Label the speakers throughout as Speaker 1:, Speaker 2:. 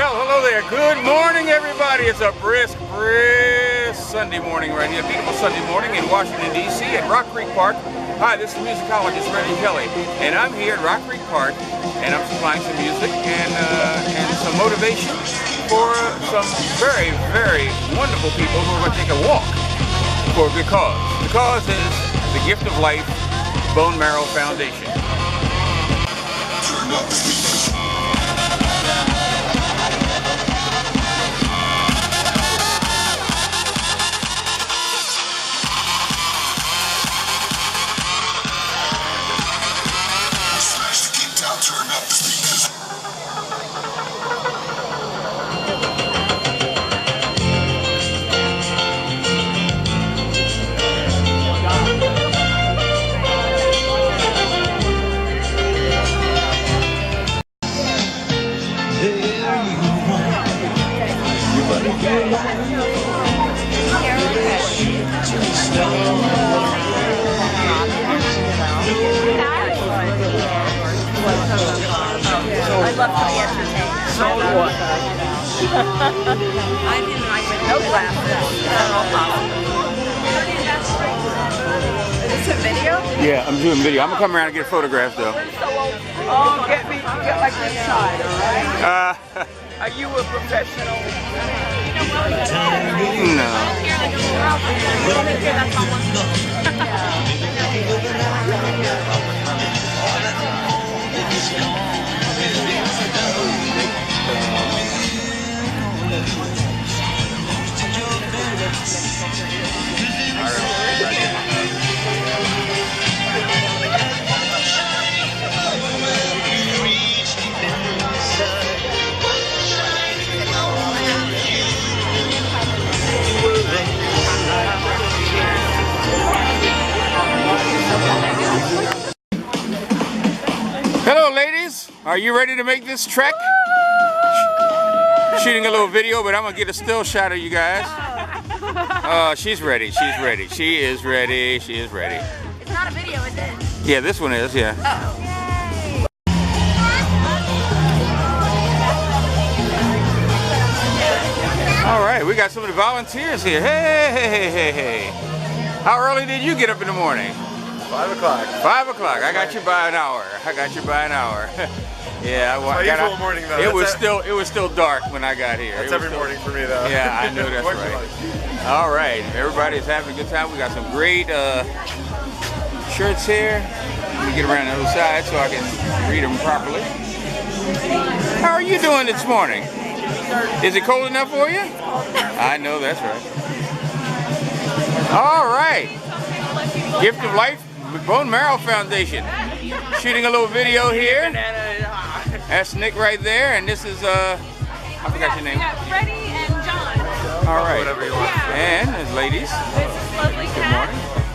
Speaker 1: Well, hello there. Good morning, everybody. It's a brisk Sunday morning right here. Beautiful Sunday morning in Washington, D.C. at Rock Creek Park. Hi, this is musicologist Reggie and I'm here at Rock Creek Park, and I'm supplying some music and some motivation for some very, very wonderful people who are going to take a walk for a good cause. The cause is the Gift of Life Bone Marrow Foundation. Turn up the speakers. Turn up the speakers.
Speaker 2: I love to be entertained. So what? I didn't like with no glasses. Is this a video?
Speaker 1: Yeah, I'm doing video. I'm gonna come around and get a photograph though.
Speaker 2: Oh, get like this side, alright? Are you a professional?
Speaker 1: No. Hello ladies, are you ready to make this trek? Shooting a little video, but I'm gonna get a still shot of you guys. Oh, she's ready, she's ready, she is ready, she is ready.
Speaker 2: It's not a video, is it?
Speaker 1: Yeah, this one is, yeah.
Speaker 2: Oh.
Speaker 1: All right, we got some of the volunteers here. Hey. How early did you get up in the morning?
Speaker 3: 5 o'clock.
Speaker 1: 5 o'clock. I got you by an hour. Yeah,
Speaker 3: my usual morning though.
Speaker 1: It was still dark when I got here.
Speaker 3: That's every morning for me though.
Speaker 1: Yeah, I know that's right. All right, everybody's having a good time. We got some great shirts here. Let me get around the other side so I can read them properly. How are you doing this morning? Is it cold enough for you? I know that's right. All right. Gift of Life Bone Marrow Foundation. Shooting a little video here. That's Nick right there, and this is I forgot your name.
Speaker 4: Freddie and John.
Speaker 1: All right.
Speaker 3: Whatever you want.
Speaker 1: And there's ladies.
Speaker 4: This is lovely cat.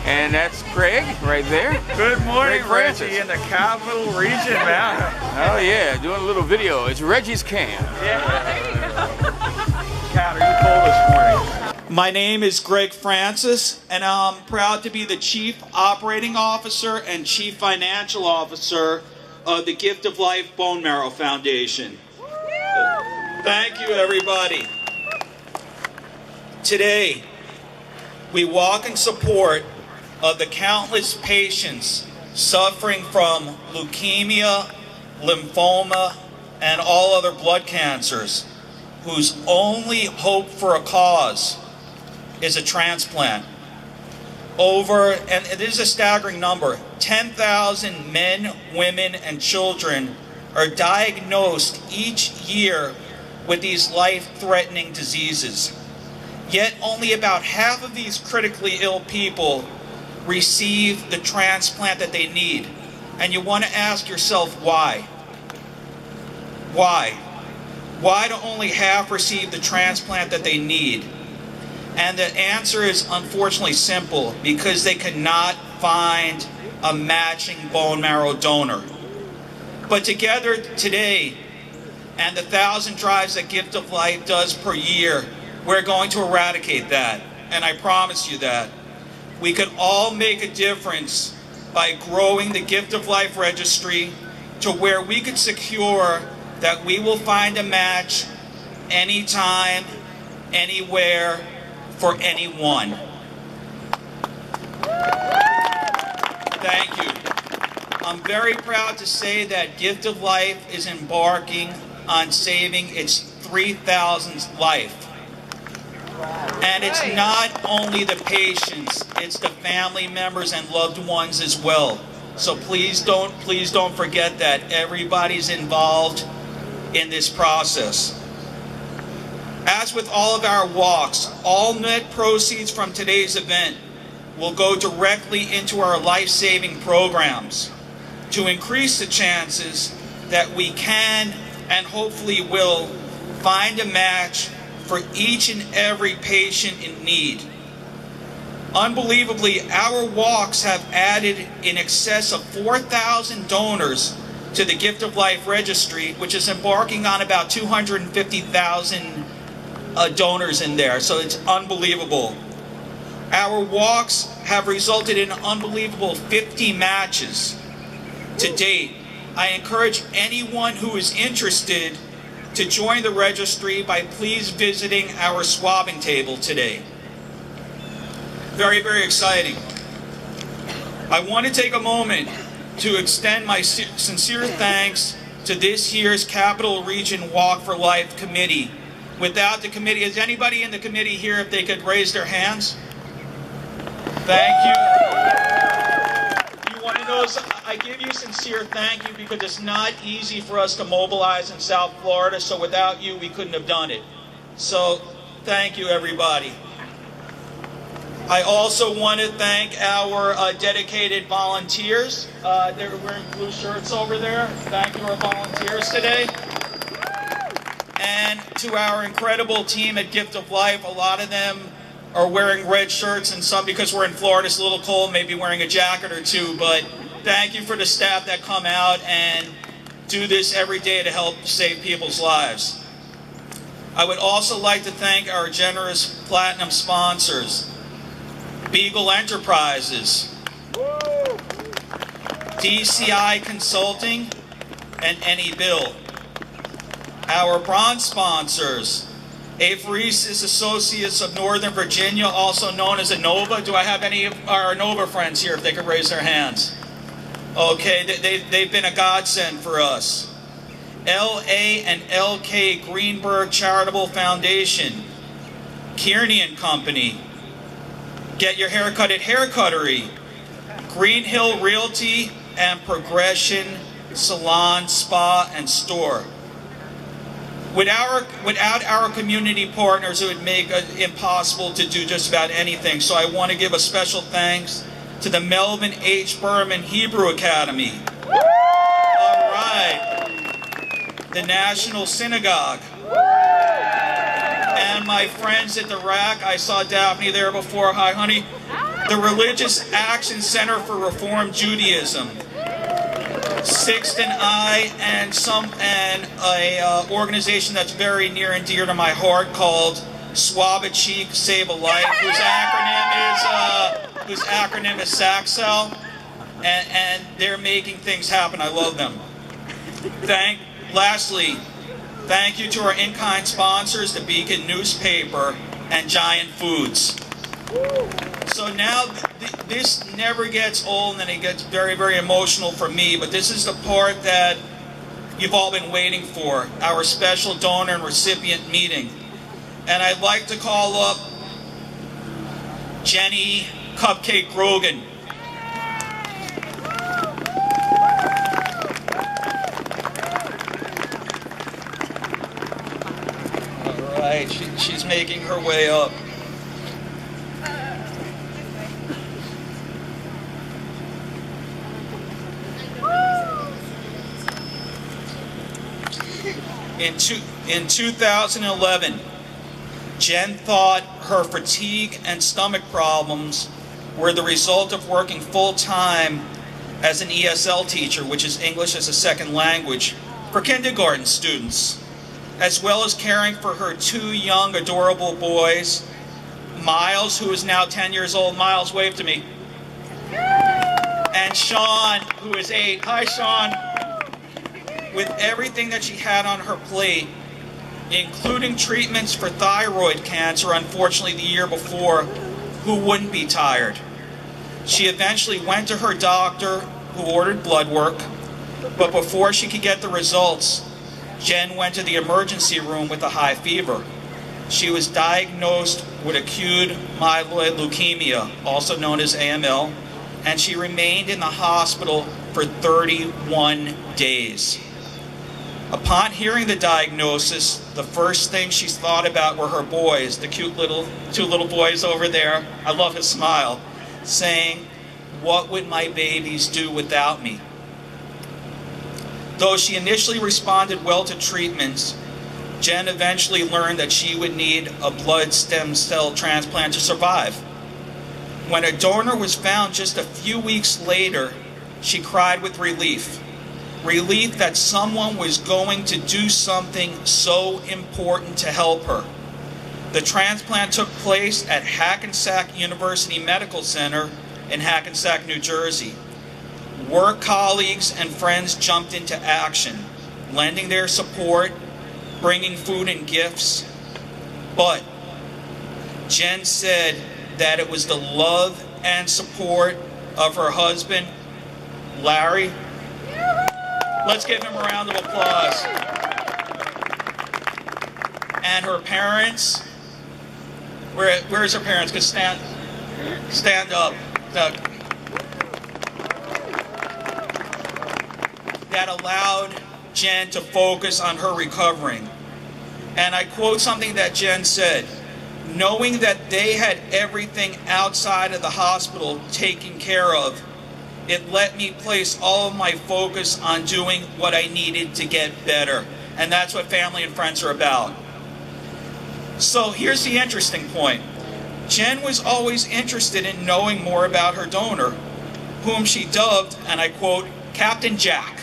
Speaker 1: And that's Craig right there.
Speaker 3: Good morning,
Speaker 1: Francis.
Speaker 3: Reggie, in the capital region, man.
Speaker 1: Oh yeah, doing a little video. It's Reggie's cam.
Speaker 3: Yeah. Cat, are you cold this morning?
Speaker 5: My name is Greg Francis, and I'm proud to be the Chief Operating Officer and Chief Financial Officer of the Gift of Life Bone Marrow Foundation. Thank you, everybody. Today, we walk in support of the countless patients suffering from leukemia, lymphoma, and all other blood cancers, whose only hope for a cause is a transplant. And it is a staggering number, 10,000 men, women, and children are diagnosed each year with these life-threatening diseases. Yet only about half of these critically ill people receive the transplant that they need. And you want to ask yourself why? Why? Why do only half receive the transplant that they need? And the answer is unfortunately simple, because they cannot find a matching bone marrow donor. But together today, and the 1,000 drives that Gift of Life does per year, we're going to eradicate that. And I promise you that. We could all make a difference by growing the Gift of Life registry to where we could secure that we will find a match anytime, anywhere, for anyone. Thank you. I'm very proud to say that Gift of Life is embarking on saving its 3,000th life. And it's not only the patients, it's the family members and loved ones as well. So please don't forget that everybody's involved in this process. As with all of our walks, all net proceeds from today's event will go directly into our life-saving programs to increase the chances that we can and hopefully will find a match for each and every patient in need. Unbelievably, our walks have added in excess of 4,000 donors to the Gift of Life Registry, which is embarking on about 250,000 donors in there, so it's unbelievable. Our walks have resulted in an unbelievable 50 matches to date. I encourage anyone who is interested to join the registry by please visiting our swabbing table today. Very, very exciting. I want to take a moment to extend my sincere thanks to this year's Capital Region Walk for Life Committee. Without the committee, is anybody in the committee here if they could raise their hands? Thank you. You want to know, I give you sincere thank you because it's not easy for us to mobilize in South Florida, so without you, we couldn't have done it. So, thank you, everybody. I also want to thank our dedicated volunteers. They're wearing blue shirts over there. Thank you, our volunteers today. And to our incredible team at Gift of Life, a lot of them are wearing red shirts, and some, because we're in Florida, it's a little cold, maybe wearing a jacket or two, but thank you for the staff that come out and do this every day to help save people's lives. I would also like to thank our generous platinum sponsors, Beagle Enterprises, DCI Consulting, and Any Bill. Our bronze sponsors, Apheresis Associates of Northern Virginia, also known as ANOVA. Do I have any of our ANOVA friends here, if they could raise their hands? Okay, they've been a godsend for us. L.A. and L.K. Greenberg Charitable Foundation, Kearney and Company, Get Your Haircut at Haircuttery, Green Hill Realty, and Progression Salon, Spa, and Store. Without our community partners, it would make it impossible to do just about anything. So I want to give a special thanks to the Melvin H. Berman Hebrew Academy. All right. The National Synagogue. And my friends at the RAC, I saw Daphne there before. Hi, honey. The Religious Action Center for Reform Judaism. Sixth and I, and a organization that's very near and dear to my heart called Swab a Cheek, Save a Life, whose acronym is SACSEL, and they're making things happen. I love them. Lastly, thank you to our in-kind sponsors, the Beacon Newspaper and Giant Foods. So now, this never gets old, and it gets very, very emotional for me, but this is the part that you've all been waiting for, our special donor and recipient meeting. And I'd like to call up Jenny Cupcake Grogan. All right, she's making her way up. In 2011, Jen thought her fatigue and stomach problems were the result of working full-time as an ESL teacher, which is English as a second language, for kindergarten students, as well as caring for her two young, adorable boys, Miles, who is now 10 years old. Miles, wave to me. And Sean, who is 8. Hi, Sean. With everything that she had on her plate, including treatments for thyroid cancer, unfortunately the year before. Who wouldn't be tired? She eventually went to her doctor, who ordered blood work, but before she could get the results, Jen went to the emergency room with a high fever. She was diagnosed with acute myeloid leukemia, also known as AML, and she remained in the hospital for 31 days. Upon hearing the diagnosis, the first thing she thought about were her boys, the cute two little boys over there. I love his smile, saying, "What would my babies do without me?" Though she initially responded well to treatments, Jen eventually learned that she would need a blood stem cell transplant to survive. When a donor was found just a few weeks later, she cried with relief. Relief that someone was going to do something so important to help her. The transplant took place at Hackensack University Medical Center in Hackensack, New Jersey. Work colleagues and friends jumped into action, lending their support, bringing food and gifts. But Jen said that it was the love and support of her husband, Larry. Let's give him a round of applause. And her parents. Where's her parents? Could stand up. That allowed Jen to focus on her recovering. And I quote something that Jen said, "Knowing that they had everything outside of the hospital taken care of, it let me place all of my focus on doing what I needed to get better." And that's what family and friends are about. So here's the interesting point. Jen was always interested in knowing more about her donor, whom she dubbed, and I quote, Captain Jack,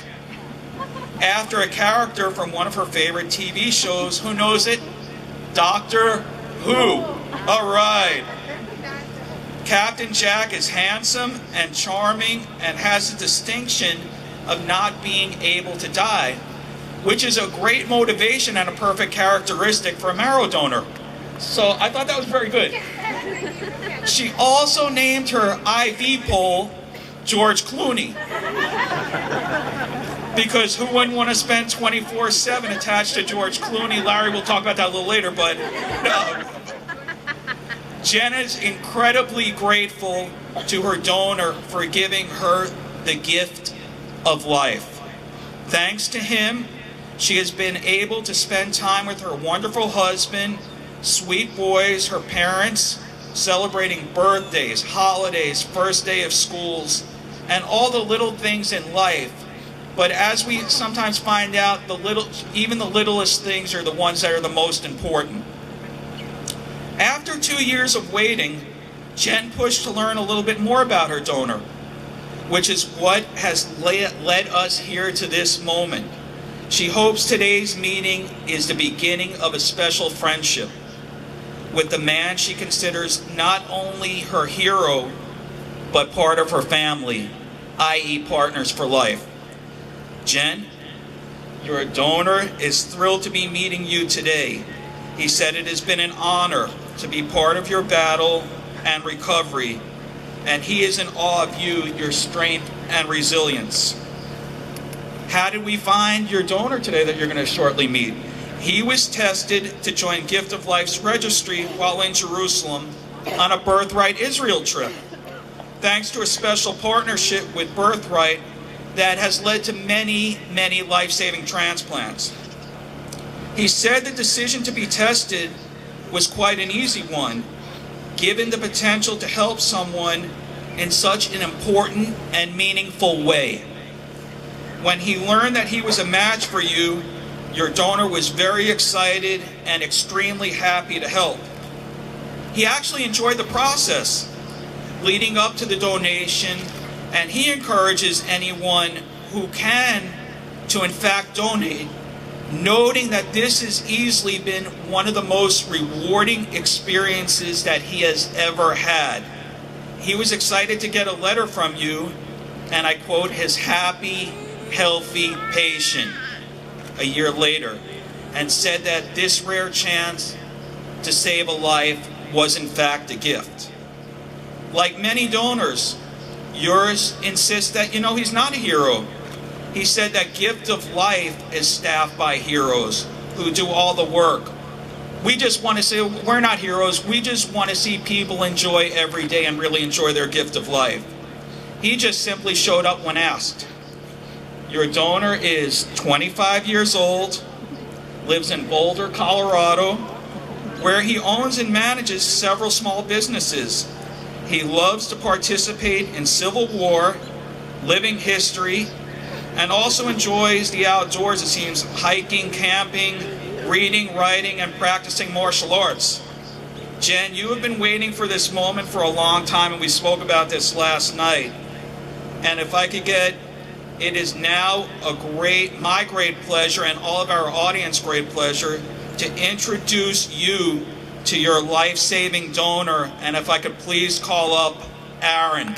Speaker 5: after a character from one of her favorite TV shows. Who knows it? Doctor Who. All right. Captain Jack is handsome and charming and has the distinction of not being able to die, which is a great motivation and a perfect characteristic for a marrow donor. So I thought that was very good. She also named her IV pole George Clooney, because who wouldn't want to spend 24/7 attached to George Clooney? Larry will talk about that a little later, but no. Jen is incredibly grateful to her donor for giving her the gift of life. Thanks to him, she has been able to spend time with her wonderful husband, sweet boys, her parents, celebrating birthdays, holidays, first day of schools, and all the little things in life. But as we sometimes find out, even the littlest things are the ones that are the most important. After 2 years of waiting, Jen pushed to learn a little bit more about her donor, which is what has led us here to this moment. She hopes today's meeting is the beginning of a special friendship with the man she considers not only her hero, but part of her family, i.e. partners for life. Jen, your donor is thrilled to be meeting you today. He said it has been an honor to be part of your battle and recovery, and he is in awe of you, your strength and resilience. How did we find your donor today that you're going to shortly meet? He was tested to join Gift of Life's registry while in Jerusalem on a Birthright Israel trip. Thanks to a special partnership with Birthright that has led to many, many life-saving transplants. He said the decision to be tested was quite an easy one, given the potential to help someone in such an important and meaningful way. When he learned that he was a match for you, your donor was very excited and extremely happy to help. He actually enjoyed the process leading up to the donation, and he encourages anyone who can to in fact donate, noting that this has easily been one of the most rewarding experiences that he has ever had. He was excited to get a letter from you, and I quote, his happy, healthy patient, a year later. and said that this rare chance to save a life was in fact a gift. Like many donors, yours insists that, he's not a hero. He said that gift of life is staffed by heroes who do all the work. We just want to say, we're not heroes, we just want to see people enjoy every day and really enjoy their gift of life. He just simply showed up when asked. Your donor is 25 years old, lives in Boulder, Colorado, where he owns and manages several small businesses. He loves to participate in Civil War, living history, and also enjoys the outdoors, it seems, hiking, camping, reading, writing, and practicing martial arts. Jen, you have been waiting for this moment for a long time, and we spoke about this last night. And if I could get, it is now my great pleasure, and all of our audience great pleasure, to introduce you to your life-saving donor. And if I could please call up Aaron.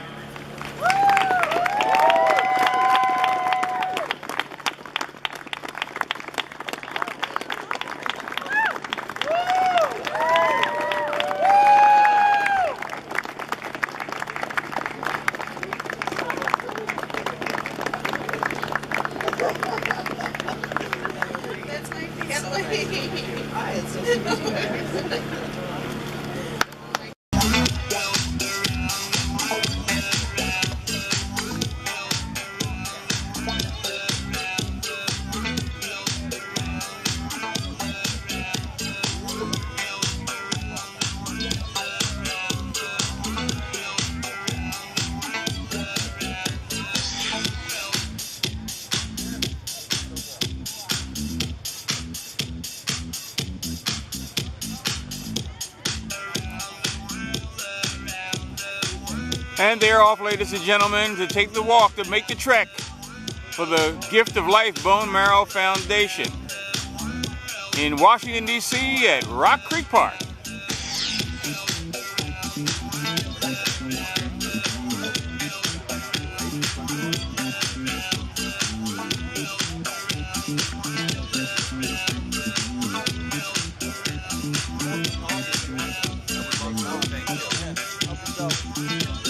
Speaker 1: And they're off, ladies and gentlemen, to take the walk, to make the trek for the Gift of Life Bone Marrow Foundation in Washington, D.C. at Rock Creek Park.
Speaker 6: Thank you.